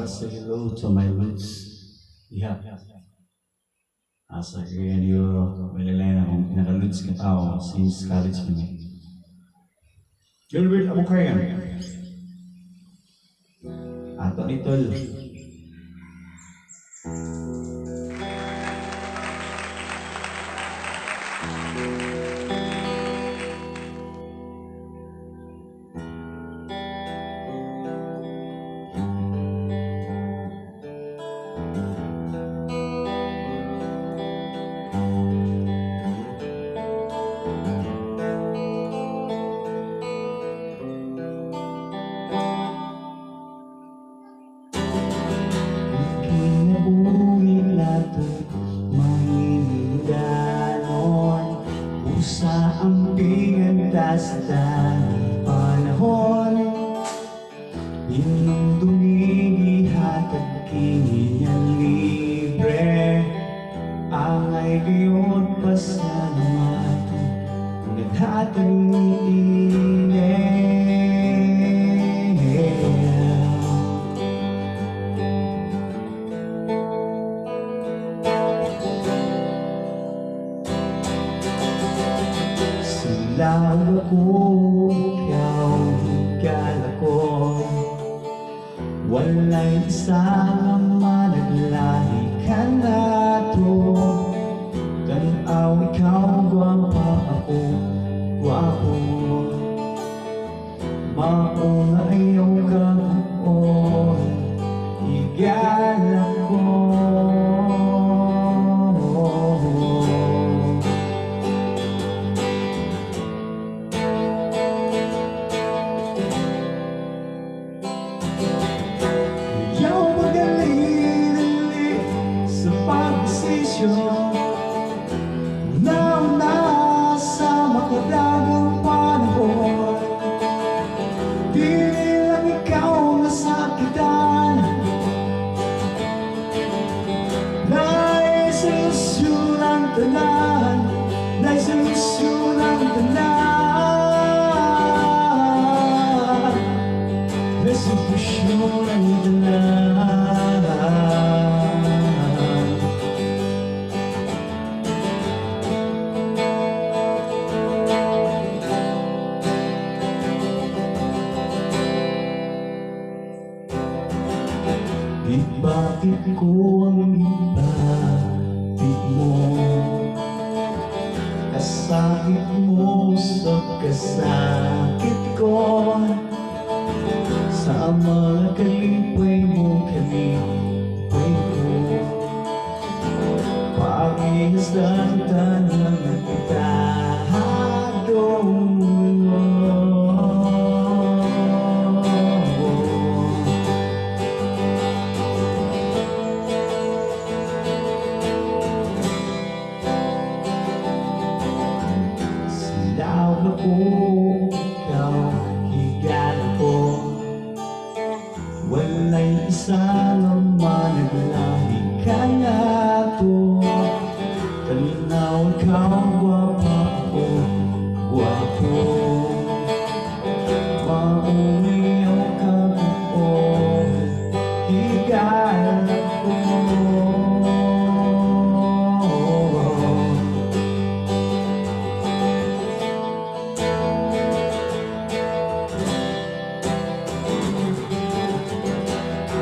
wanna say hello to my roots. Yeah. Asa kaya niyo malalay na kung pinaka-roots ka tao since college pa niya. Gilbert Abukayan. Ato ni Tol. Sa amping sa dahil panahon, inong dumigihatag kiniyang libre. Angay gayon pasalamat, naghatag niine. Silaw ako, ikaw higal ako. Walay isang managlahi ka na to. Tanaw ikaw, gwapa ako, gwapo. Maong ayaw ka ako, higal ako. Nauna sa makadagang panahon, di lang ikaw nasakitan. Naisolusyon ang tanan, naisolusyon ang tanan, naisolusyon ang tanan. Di bakit ko ang ibabit mo, kasakit mo sa kasakit ko. Sa mga kalipay mo, kalipay ko, pag-iinasdan ng nagtahadong mundo. Ako, ikaw, higal ako. Walay isa naman naglahi ka na to. Talinaw ikaw, gwapa ako, gwapo. Maumiyaw ka ako, higal ako.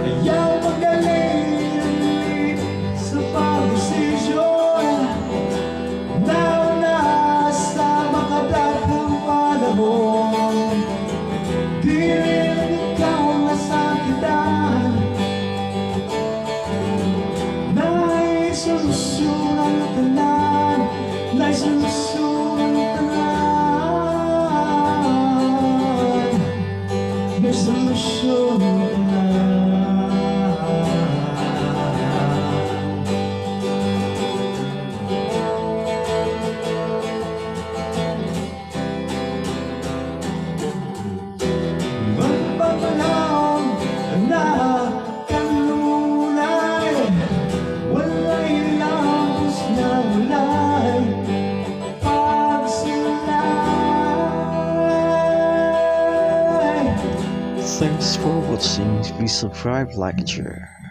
Ayaw magaling sa pag-desisyon, nauna sa makadagang panahon. Di rin ikaw nasakitan, naisolusyon ang tanan, naisolusyon ang tanan, naisolusyon ang tanan. Thanks for watching subscribe, like, and share.